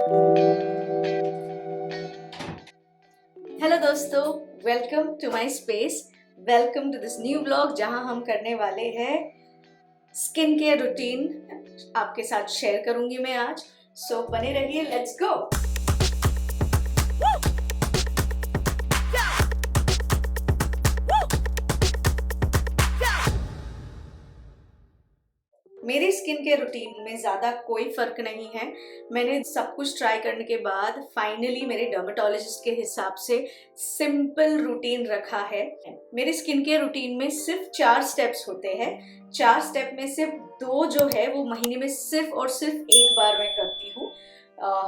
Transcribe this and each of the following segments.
Hello दोस्तों, welcome to my space. Welcome to this new blog जहां हम करने वाले हैं स्किन केयर रूटीन। आपके साथ शेयर करूंगी मैं आज। सो बने रहिए, लेट्स गो। मेरे स्किन केयर रूटीन में ज़्यादा कोई फ़र्क नहीं है। मैंने सब कुछ ट्राई करने के बाद फाइनली मेरे डर्मेटोलॉजिस्ट के हिसाब से सिंपल रूटीन रखा है। मेरे स्किन केयर रूटीन में सिर्फ 4 स्टेप्स होते हैं। 4 स्टेप में सिर्फ 2 जो है वो महीने में सिर्फ और सिर्फ एक बार मैं करती हूँ।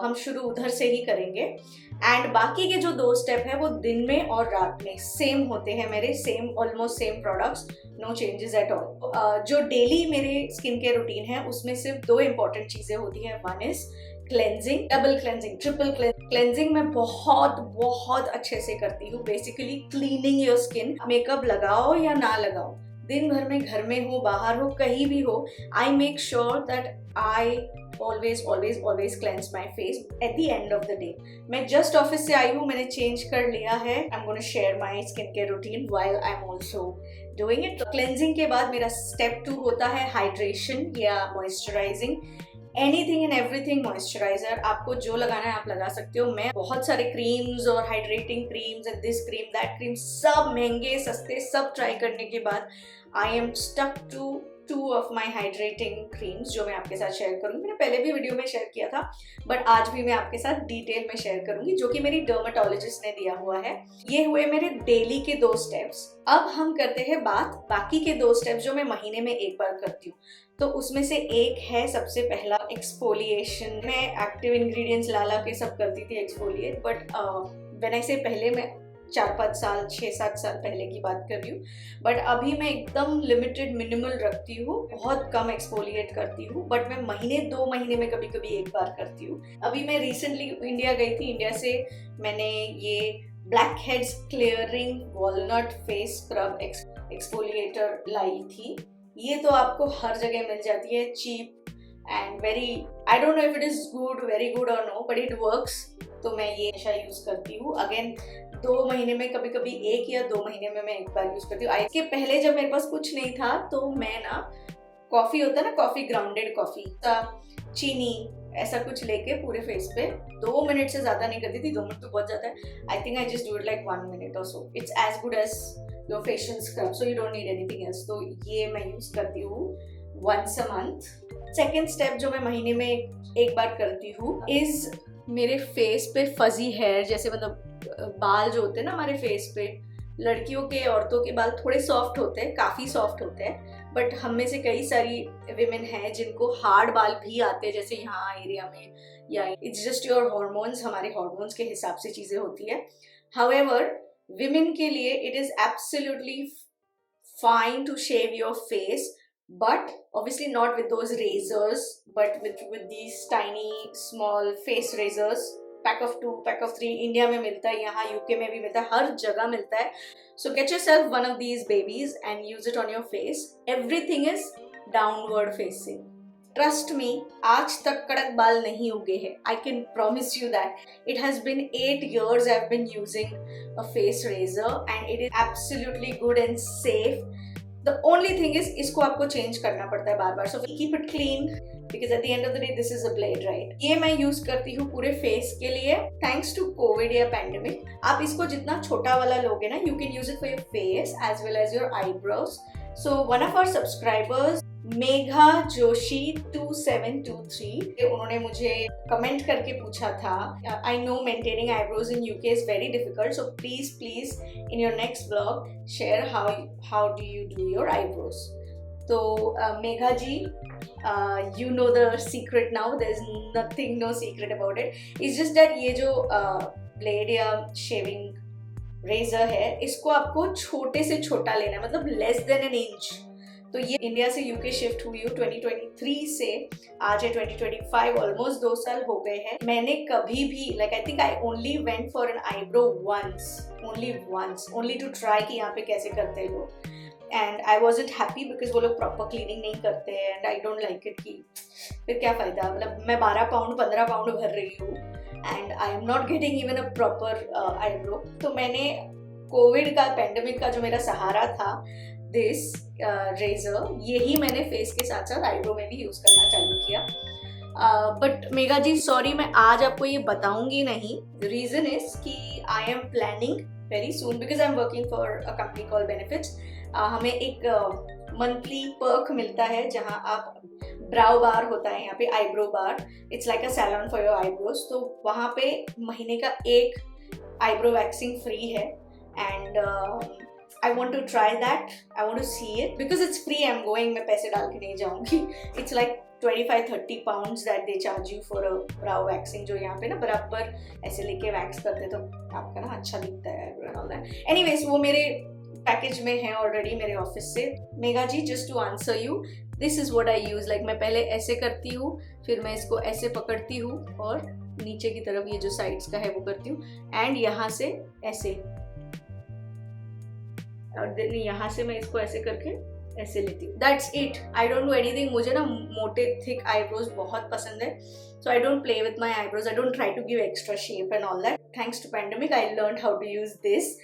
हम शुरू उधर से ही करेंगे एंड बाकी के जो 2 स्टेप है वो दिन में और रात में सेम होते हैं। मेरे same, almost same products, no changes at all. जो डेली मेरे स्किन केयर रूटीन है उसमें सिर्फ 2 इंपॉर्टेंट चीजें होती हैं। One is cleansing, double cleansing, triple cleansing मैं बहुत बहुत अच्छे से करती हूँ। Basically cleaning your skin. Makeup लगाओ या ना लगाओ, दिन भर में घर में हो, बाहर हो, कहीं भी हो, I make sure that I always cleanse my face at the end of the day. मैं just ऑफिस से आई हूँ, मैंने चेंज कर लिया है। I'm going to share my skin care routine while I'm also doing it. तो cleansing के बाद मेरा स्टेप 2 होता है हाइड्रेशन या moisturising. Anything and everything moisturiser, आपको जो लगाना है आप लगा सकते हो। मैं बहुत सारे क्रीम्स और hydrating creams and this cream that cream, सब महंगे सस्ते सब ट्राई करने के बाद I am stuck to 2 of my hydrating creams जो मैं आपके साथ शेयर करूंगी। मैंने पहले भी वीडियो में शेयर किया था बट आज भी मैं आपके साथ डिटेल में शेयर करूंगी, जो कि मेरी डर्मेटोलॉजिस्ट ने दिया हुआ है। ये हुए मेरे डेली के 2 स्टेप्स। अब हम करते हैं बात बाकी के 2 स्टेप्स जो मैं महीने में एक बार करती हूँ। तो उसमें से एक है सबसे पहला एक्सफोलिएशन। मैं एक्टिव इंग्रेडिएंट्स ला के सब करती थी एक्सफोलिएट, बट व्हेन से पहले मैं 4-5 साल 6-7 साल पहले की बात कर रही हूँ। बट अभी मैं एकदम लिमिटेड मिनिमल रखती हूँ, बहुत कम एक्सफोलिएट करती हूँ। बट मैं महीने 2 महीने में कभी कभी एक बार करती हूँ। अभी मैं रिसेंटली इंडिया गई थी, इंडिया से मैंने ये black heads clearing walnut face scrub exfoliator लाई थी। ये तो आपको हर जगह मिल जाती है, cheap and very, I don't know if it is good, very good और नो, बट इट वर्क्स। तो मैं ये हमेशा यूज करती हूँ। अगेन 2 महीने में कभी कभी 1 या 2 महीने में मैं एक बार यूज करती हूँ। इसके पहले जब मेरे पास कुछ नहीं था तो मैं ना, कॉफी होता है ना, कॉफी, ग्राउंडेड कॉफी, चीनी, ऐसा कुछ लेके पूरे फेस पे 2 मिनट से ज्यादा नहीं करती थी। 2 मिनट तो बहुत ज्यादा है। I think I just do it like 1 minute और so. It's as good as your facial scrub, so you don't need anything else. तो ये मैं यूज करती हूँ once a month. Second step जो मैं महीने में एक बार करती हूँ इज मेरे फेस पे फजी हेयर, जैसे मतलब बाल जो होते हैं ना हमारे फेस पे, लड़कियों के, औरतों के बाल थोड़े सॉफ्ट होते हैं, काफी सॉफ्ट होते हैं। बट हम में से कई सारी विमेन हैं जिनको हार्ड बाल भी आते हैं, जैसे यहाँ एरिया में, या इट्स जस्ट योर हॉर्मोन्स, हमारे हॉर्मोन्स के हिसाब से चीजें होती है। हाउएवर विमेन के लिए it is absolutely fine to shave your face, but obviously not with those razors, but with these tiny small face razors. Pack of 2, pack of 3 India में मिलता है, यहाँ यूके में भी मिलता है, हर जगह मिलता है। So get yourself one of these babies and use it on your face. Everything is downward facing. Trust me, आज तक कड़क बाल नहीं उगे हैं। I can promise you that. It has been 8 years I've been using a face razor and it is absolutely good and safe. The only thing is इसको आपको change करना पड़ता है बार बार। So keep it clean because at the end of the day this is a blade, right? ये मैं use करती हूँ पूरे फेस के लिए। Thanks to COVID या pandemic, आप इसको जितना छोटा वाला लोगे ना, you can use it for your face as well as your eyebrows. So one of our subscribers, Megha Joshi 2723, उन्होंने मुझे कमेंट करके पूछा था, I know maintaining eyebrows in UK is very difficult, so please in your next blog share how do you do your eyebrows. तो Megha ji, you know the secret now, there is nothing, no secret about it. It's just that ये जो blade या shaving razor है, इसको आपको छोटे से छोटा लेना है, मतलब लेस देन एन इंच। तो ये इंडिया से यूके शिफ्ट हुई हूँ 2023 से, आज है 2025, ऑलमोस्ट 2 साल हो गए हैं। मैंने कभी भी, like I think I only went for an eyebrow once, only to try कि यहाँ पे कैसे करते हैं लोग। And I wasn't happy because वो लोग प्रॉपर क्लीनिंग नहीं करते हैं and I don't like it कि फिर क्या फ़ायदा, मतलब मैं 12 पाउंड 15 पाउंड भर रही हूँ and I am not getting even a proper eyebrow. तो मैंने कोविड का, पैंडमिक का जो मेरा सहारा था, दिस रेजर, यही मैंने फेस के साथ साथ आईब्रो में भी यूज़ करना चालू किया। बट मेगा जी सॉरी, मैं आज आपको ये बताऊंगी नहीं। रीज़न इज कि I am planning very soon because I am working for a company call benefits. हमें एक मंथली पर्क मिलता है जहां आप, ब्राउ बार होता है यहाँ पे, eyebrow bar, it's like a salon for your eyebrows. तो वहाँ पे महीने का एक आईब्रो वैक्सिंग फ्री है and I want to try that. I want to see it because it's free. I'm going. मैं पैसे डाल के नहीं जाऊँगी. It's like 25-30 pounds that they charge you for a brow waxing, जो यहाँ पे ना बराबर ऐसे लेके वैक्स करते तो आपका ना अच्छा दिखता है and all that. Anyways, वो मेरे पैकेज में है ऑलरेडी मेरे ऑफिस से। Megha ji, just to answer you, this is what I use. Like मैं पहले ऐसे करती हूँ, फिर मैं इसको ऐसे पकड़ती हूँ और नीचे की तरफ ये जो साइड्स का है वो करती हूँ एंड यहाँ से ऐसे, और यहाँ से मैं इसको ऐसे करके ऐसे लेती हूँ। That's it, I don't do anything. मुझे ना मोटे थिक आईब्रोज बहुत पसंद है, so I don't play with my eyebrows, I don't try to give extra shape and all that. Thanks to pandemic I learn how to use this.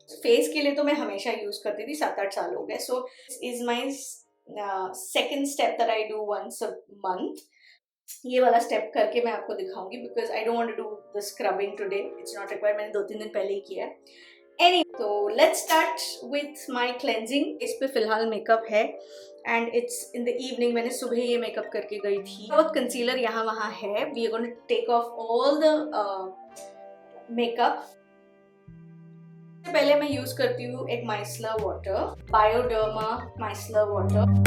Face के लिए तो मैं हमेशा यूज करती थी, 7-8 साल हो गए। So is my second step that I do once a month. ये वाला स्टेप करके मैं आपको दिखाऊंगी because I don't want to do the scrubbing today, it's not required. मैंने 2-3 दिन पहले ही किया है। तो let's start with my cleansing. इस पे फिलहाल मेकअप है and it's in the evening. मैंने सुबह ये मेकअप करके गई थी। बहुत कंसीलर यहाँ वहाँ है। We are going to take off all the makeup. पहले मैं यूज करती हूँ एक micellar water, Bioderma micellar water.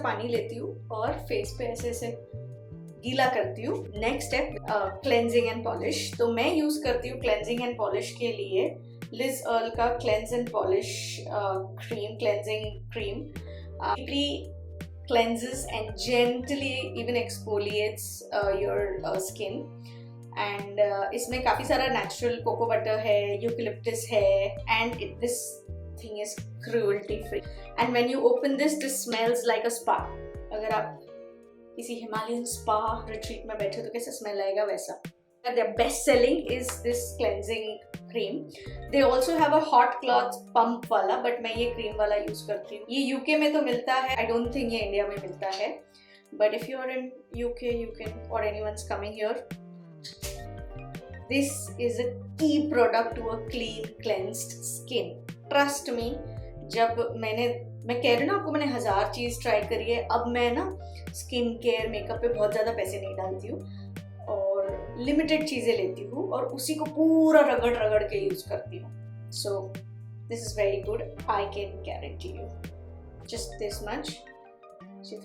पानी लेती हूँ और फेस पे ऐसे ऐसे गीला करती हूँ। Next step, cleansing and polish. तो मैं यूज करती हूँ क्लेंजिंग एंड पॉलिश के लिए लिज अर्ल का cleanse and polish cream, cleansing cream. Deeply cleanses and gently even exfoliates your skin and इसमें काफी सारा नेचुरल कोको बटर है, यूकेलिप्टस है and this thing is cruelty free and when you open this smells like a spa। अगर आप किसी Himalayan spa retreat में बैठे तो कैसा स्मेल आएगा, वैसा। Their best selling is this cleansing cream. They also have a hot cloth pump वाला, but मैं ये cream वाला यूज करती हूँ। ये UK में तो मिलता है, I don't think ये इंडिया में मिलता है, but if you are in UK you can, or anyone's coming here, this is a key product to a clean cleansed skin. Trust me, जब मैं कह रही हूँ ना आपको, मैंने 1000 चीज ट्राई करी है। अब मैं ना स्किन केयर मेकअप पे बहुत ज्यादा पैसे नहीं डालती हूँ और लिमिटेड चीजें लेती हूँ और उसी को पूरा रगड़ रगड़ के यूज करती हूँ। So this is very good, I can guarantee you. Just this much.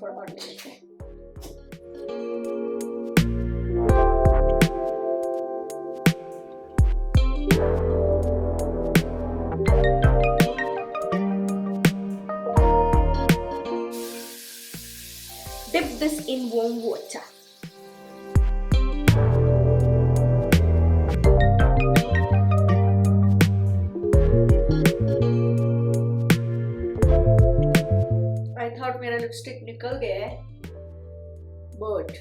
थोड़ा और ले लेते हैं। Dip this in warm water. I thought मेरा लिपस्टिक निकल गया है, but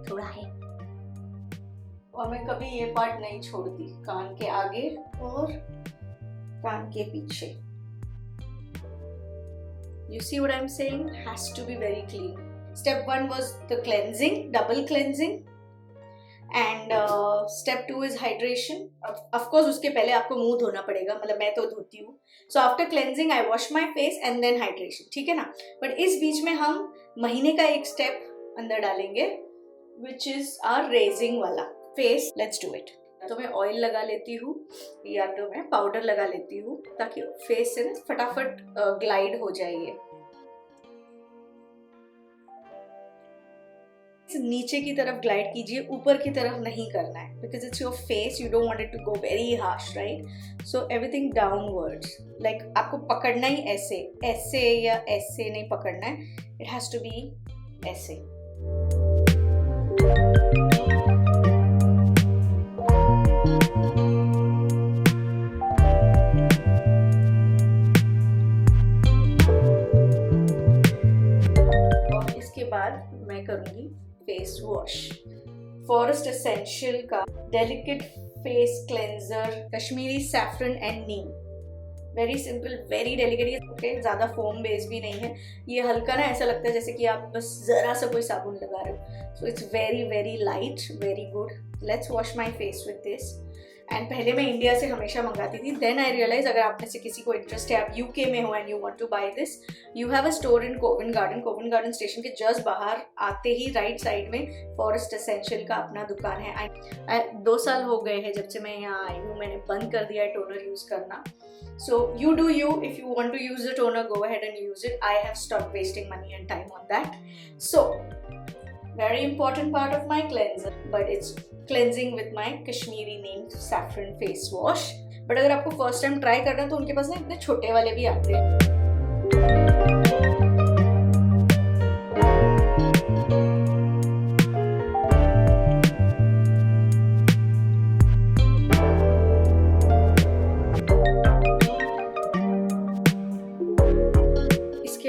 थोड़ा है। और मैं कभी ये पार्ट नहीं छोड़ती, कान के आगे और कान के पीछे। You see what I'm saying? Has to be very clean. Step 1 was the cleansing, double cleansing, and step 2 is hydration. Of course उसके पहले आपको मुंह धोना पड़ेगा, मतलब मैं तो धोती हूँ। So after cleansing I wash my face and then hydration, ठीक है ना। But इस बीच में हम महीने का एक स्टेप अंदर डालेंगे, which is our raising वाला face. Let's do it. तो मैं ऑयल लगा लेती हूँ या तो मैं पाउडर लगा लेती हूँ ताकि फेस से ना फटाफट ग्लाइड हो जाए ये। नीचे की तरफ ग्लाइड कीजिए, ऊपर की तरफ नहीं करना है, because it's your face, you don't want it to go very harsh, right? So everything downwards, like आपको पकड़ना ही ऐसे ऐसे या ऐसे नहीं पकड़ना है, इट हैज टू बी ऐसे। और इसके बाद मैं करूंगी फेस वॉश। फॉरेस्ट एसेंशियल का delicate face cleanser Kashmiri saffron and Neem, very simple, very delicate, okay, ज़्यादा फोम बेस भी नहीं है। ये हल्का ना ऐसा लगता है जैसे कि आप बस ज़रा सा कोई साबुन लगा रहे हो। So it's very very light, very good. Let's wash my face with this. And पहले मैं इंडिया से हमेशा मंगाती थी, देन आई रियलाइज अगर आप में से किसी को इंटरेस्ट है, आप यूके में हो and you want to buy this, you have a store in Covent Garden station के जस्ट बाहर आते ही राइट साइड में फॉरेस्ट एसेंशियल का अपना दुकान है। 2 साल हो गए हैं जब से मैं यहाँ आई हूँ, मैंने बंद कर दिया है टोनर यूज़ करना। So you do you, if you want to use the toner, go ahead and use it. I have stopped wasting money and time on that. So very important part of my cleanser, but it's cleansing with my Kashmiri neem saffron face wash. But अगर आपको first time try करना है तो उनके पास ना इतने छोटे वाले भी आते हैं।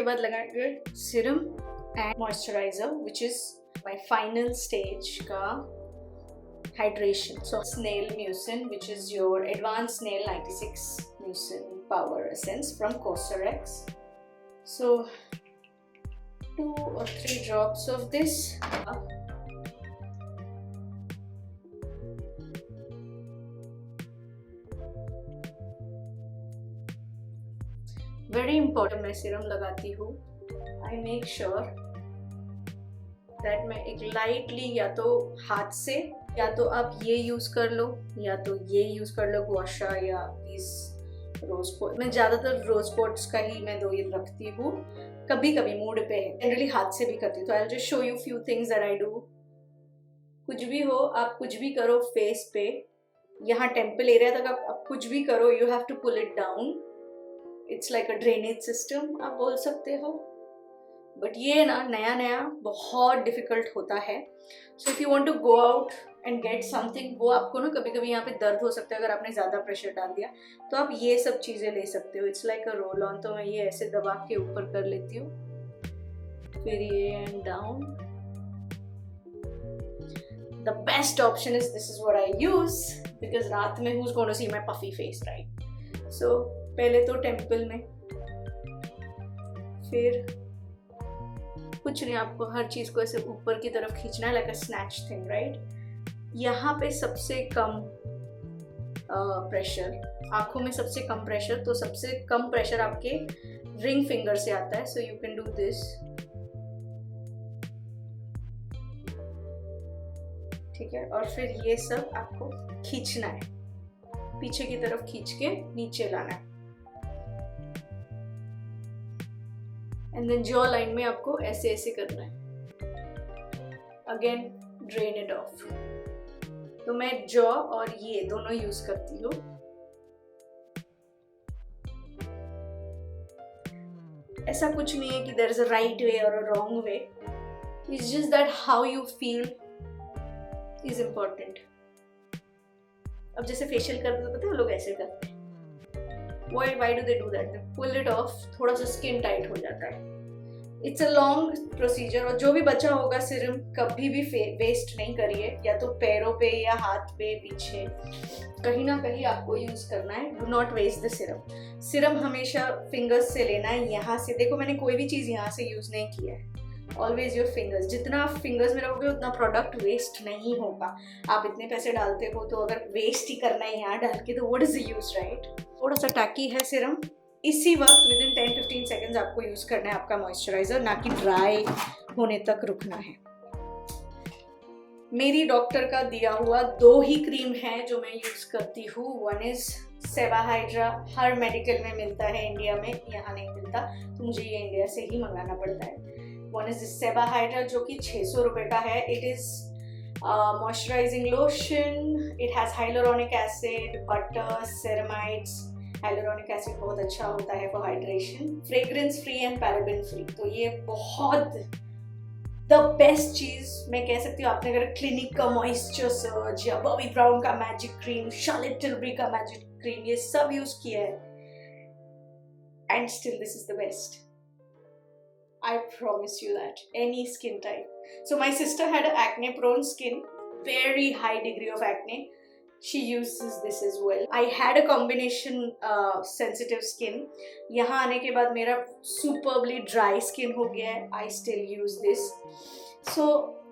बाद लगाएंगे serum and moisturiser, which is my final stage का hydration. So snail mucin, which is your advance snail 96 mucin power essence from COSRX. सो 2 or 3 drops of this. Very important, मैं सीरम लगाती हूँ, आई मेक श्योर दैट मैं एक lightly, या तो हाथ से, या तो आप ये यूज़ कर लो, या तो ये यूज़ कर लो, गुआशा या इस रोज पोट। मैं ज़्यादातर रोज पोट्स का ही मैं 2 ये रखती हूँ, कभी कभी मूड पे है, जनरली हाथ से भी करती हूँ। तो I just show you few things that I do. कुछ भी हो, आप कुछ भी करो फेस पे, यहाँ टेम्पल एरिया तक आप कुछ भी करो, you have to pull it down. It's like a drainage system आप बोल सकते हो, बट ये ना नया नया बहुत डिफिकल्ट होता है। So if you want to go out and get something, वो आपको ना कभी कभी यहाँ पे दर्द हो सकता है अगर आपने ज़्यादा प्रेशर डाल दिया, तो आप ये सब चीज़ें ले सकते हो। It's like a roll on. तो मैं ये ऐसे दबा के ऊपर कर लेती हूँ, फिर ये and down. The best option is this is what I use, because रात में who's going to see my puffy face, right? So पहले तो टेम्पल में, फिर कुछ नहीं, आपको हर चीज को ऐसे ऊपर की तरफ खींचना है, लाइक अ स्नैच थिंग, राइट? यहाँ पे सबसे कम प्रेशर, आंखों में सबसे कम प्रेशर, तो सबसे कम प्रेशर आपके रिंग फिंगर से आता है। So you can do this, ठीक है? और फिर ये सब आपको खींचना है, पीछे की तरफ खींच के नीचे लाना है। एंड देन जॉ लाइन में आपको ऐसे ऐसे करना है, अगेन ड्रेन इट ऑफ। तो मैं जॉ और ये दोनों यूज करती हूँ। ऐसा कुछ नहीं है कि there is a right way और a wrong way, it's just that how you feel is important. अब जैसे फेशियल करते तो पता है लोग ऐसे करते हैं, why do they do that? They pull it off, थोड़ा सा स्किन टाइट हो जाता है। It's a long procedure. और जो भी बचा होगा सीरम कभी भी वेस्ट नहीं करिए, या तो पैरों पे या हाथ पे पीछे कहीं ना कहीं आपको यूज करना है। Do not waste the serum. Serum हमेशा फिंगर्स से लेना है, यहाँ से। देखो मैंने कोई भी चीज़ यहाँ से यूज नहीं किया है, ऑलवेज योर फिंगर्स। जितना आप फिंगर्स में रखोगे उतना प्रोडक्ट वेस्ट नहीं होगा। आप इतने पैसे डालते हो तो अगर वेस्ट ही करना है यहाँ डाल के, तो what is the use, right? थोड़ा सा टैकी है सीरम, इसी वक्त विद इन 10-15 सेकेंड्स आपको यूज करना है आपका मॉइस्चराइजर, ना कि ड्राई होने तक रुकना है। मेरी डॉक्टर का दिया हुआ 2 ही क्रीम है जो मैं यूज करती हूँ। वन इज सेवाहाइड्रा, हर मेडिकल में मिलता है इंडिया में, यहाँ नहीं मिलता, तो मुझे ये इंडिया से ही मंगाना पड़ता है। वन इज सेबा हाइड्रा जो कि 600 रुपये का है. It is moisturising lotion. It has hyaluronic acid, butter, ceramides. Hyaluronic acid बहुत अच्छा होता है for hydration. Fragrance free and paraben free. तो ये बहुत द बेस्ट चीज मैं कह सकती हूँ. आपने अगर क्लिनिक का मॉइस्चर सर्च या बॉबी ब्राउन का मैजिक क्रीम, शार्लेट टिलबरी का मैजिक क्रीम, ये सब यूज किया है, and still this is the best. I promise you that. Any skin type. So my sister had an acne prone skin, very high degree of acne. She uses this as well. I had a combination sensitive skin. यहाँ आने के बाद मेरा superbly dry skin हो गया है. I still use this. So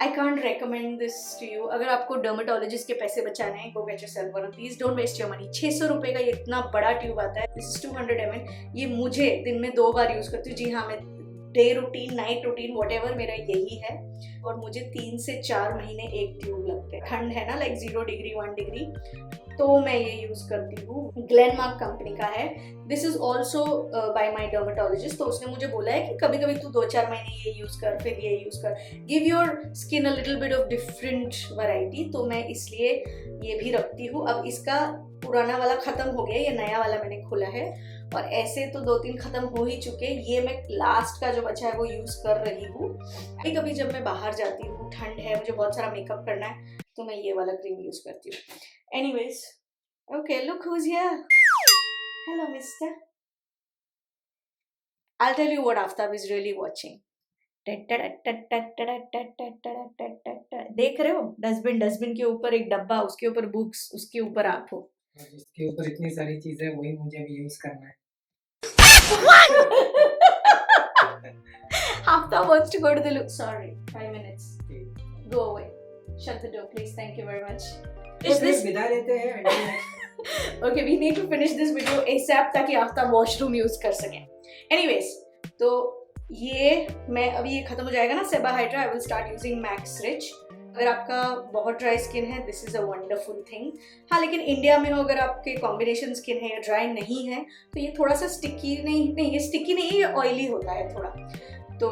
I can't recommend this to you. अगर आपको dermatologist के पैसे बचाने हैं, go get yourself one of these. Don't waste your money. 600 रुपए का ये इतना बड़ा ट्यूब आता है. This is 200 ml. ये मुझे दिन में 2 बार यूज करती हूँ. जी हाँ, मैं day routine, night routine, whatever मेरा यही है. और मुझे 3 से 4 महीने एक ट्यूब लगते हैं. ठंड है ना, लाइक 0 डिग्री 1 डिग्री, तो मैं ये यूज करती हूँ. ग्लेनमार्क कंपनी का है. This is also bye my dermatologist. तो उसने मुझे बोला है कि कभी कभी तू 2-4 महीने ये यूज कर, फिर ये यूज कर. Give your skin a little bit of different variety. तो मैं इसलिए ये भी रखती हूँ. अब इसका पुराना वाला खत्म हो गया, ये नया वाला मैंने खोला है. और ऐसे तो 2-3 खत्म हो ही चुके. ये मैं लास्ट का जो बचा है वो यूज कर रही हूँ. कभी जब मैं बाहर जाती हूँ, ठंड है, मुझे बहुत सारा मेकअप करना है, तो मैं ये वाला क्रीम यूज करती हूँ. Anyways, okay, look who's here. Hello mister. I'll tell you what Aftab is really watching. देख रहे हो? डस्टबिन के ऊपर एक डब्बा, उसके ऊपर बुक्स, उसके ऊपर आप हो. जिसके ऊपर इतनी सारी चीजें, वही मुझे भी यूज करना है. Aftab wants to go to the loo. Sorry, 5 minutes. Go away. Shut the door, please. Thank you very much. Is this विदा लेते हैं? Okay, we need to finish this video ASAP ताकि आफ्ताब वॉशरूम यूज कर सकें. Anyways, तो ये मैं अभी ये खत्म हो जाएगा ना सेबा hydra. I will start using max rich. अगर आपका बहुत ड्राई स्किन है, this is a wonderful thing. हाँ, लेकिन इंडिया में हो, अगर आपके कॉम्बिनेशन स्किन है या ड्राई नहीं है, तो ये थोड़ा सा स्टिकी नहीं, ये स्टिकी नहीं, ये ऑयली होता है थोड़ा. तो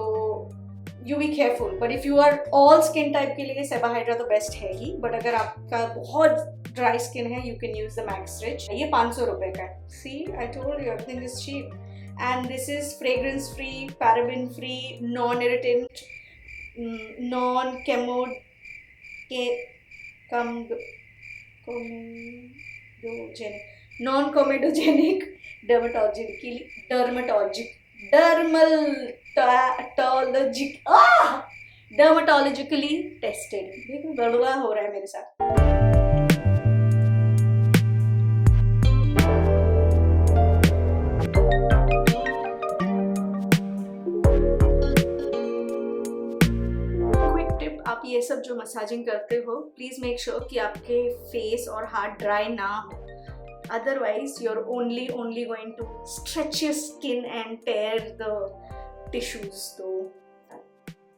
you be careful. But if you are all skin type के लिए सेबा हाइड्रा तो बेस्ट है ही. बट अगर आपका बहुत ड्राई स्किन है, you can use the max rich. ये 500 रुपए का है. See, I told you, everything is cheap. And this is fragrance free, paraben free, non-irritant, non-comedogenic, dermatologically tested. देखो बड़वा हो रहा है मेरे साथ. आप ये सब जो मसाजिंग करते हो, प्लीज मेक श्योर कि आपके फेस और हाथ ड्राई ना हो. Otherwise you are only going to stretch your skin and tear the tissues. तो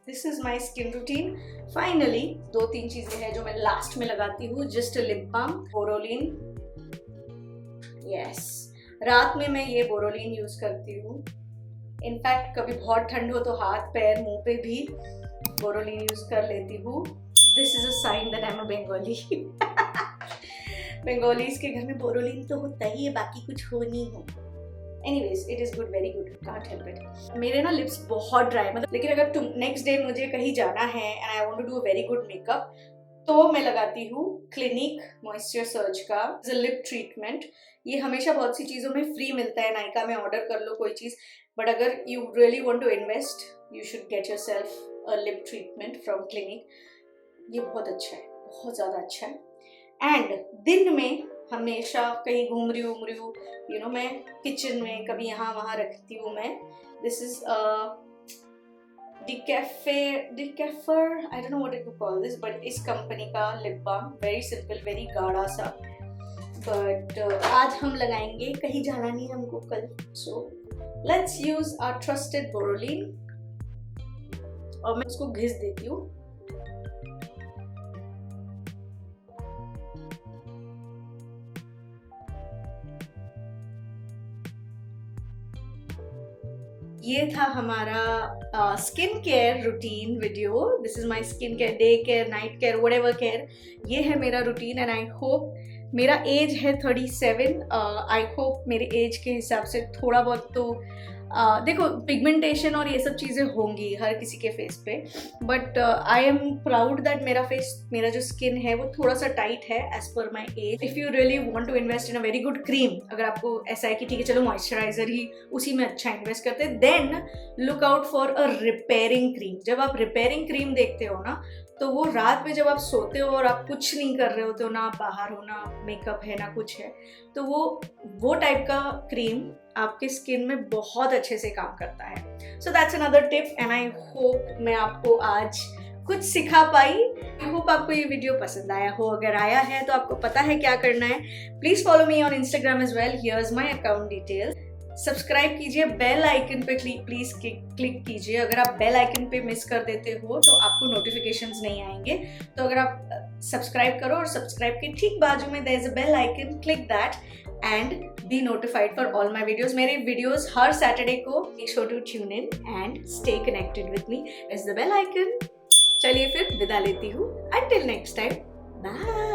this is my skin routine. Finally 2-3 चीजें हैं जो मैं लास्ट में लगाती हूँ. Just lip balm, Boroline. Yes, रात में मैं ये बोरोलिन यूज करती हूँ. इनफैक्ट कभी बहुत ठंड हो तो हाथ, पैर, मुंह पे भी बोरोलिन यूज कर लेती हूँ. This is a sign that I am a Bengali. Bengalis के घर में बोरोलिन तो होता ही है, बाकी कुछ हो नहीं हो. Anyways, it is good, very good, can't help it. मेरे ना लिप्स बहुत ड्राई, मतलब, लेकिन अगर नेक्स्ट डे मुझे कहीं जाना है and I want to do a very good makeup, तो मैं लगाती हूँ क्लिनिक मॉइस्चर सर्च का लिप ट्रीटमेंट. ये हमेशा बहुत सी चीज़ों में फ्री मिलता है. नायका में ऑर्डर कर लो कोई चीज़. बट अगर you really want to invest, you should get yourself a lip treatment from Clinique. ये बहुत अच्छा है, बहुत ज़्यादा अच्छा है. एंड दिन में हमेशा कहीं घूम रही हूँ, यू नो, मैं किचन में कभी यहाँ वहाँ रखती हूँ मैं. दिस इज डिकैफर, I don't know what to call this, but इस कंपनी का lip balm, very simple, very गाढ़ा सा. बट आज हम लगाएंगे, कहीं जाना नहीं हमको कल. So let's use our trusted Boroline. और मैं उसको घिस देती हूँ. ये था हमारा skin care routine video. This is my skin care, day care, night care, whatever care. ये है मेरा रूटीन एंड आई होप, मेरा एज है 37, आई होप मेरे एज के हिसाब से थोड़ा बहुत तो देखो पिगमेंटेशन और ये सब चीज़ें होंगी हर किसी के फेस पे, but I am proud that मेरा फेस, मेरा जो स्किन है वो थोड़ा सा टाइट है एज पर my age. If you really want to invest in a very good cream, अगर आपको ऐसा है कि ठीक है चलो मॉइस्चराइजर ही उसी में अच्छा इन्वेस्ट करते हैं, then look out for a repairing cream. जब आप रिपेयरिंग क्रीम देखते हो ना, तो वो रात में जब आप सोते हो और आप कुछ नहीं कर रहे होते हो, ना आप बाहर हो, ना मेकअप है, ना कुछ है, तो वो टाइप का क्रीम आपके स्किन में बहुत अच्छे से काम करता है. So that's another tip and I hope मैं आपको आज कुछ सिखा पाई. आई होप आपको ये वीडियो पसंद आया हो. अगर आया है तो आपको पता है क्या करना है. Please follow me on Instagram as well. Here's my account details. Subscribe कीजिए, बेल आइकन पे प्लीज क्लिक कीजिए. अगर आप बेल आइकन पे मिस कर देते हो तो आपको नोटिफिकेशंस नहीं आएंगे. तो अगर आप सब्सक्राइब करो और सब्सक्राइब के ठीक बाजू में there is a bell icon, click that and be notified for all my videos. मेरे वीडियोज हर सैटरडे को. Make sure to tune in and stay connected with me. Is the bell icon. चलिए फिर विदा लेती हूँ. Until next time, bye.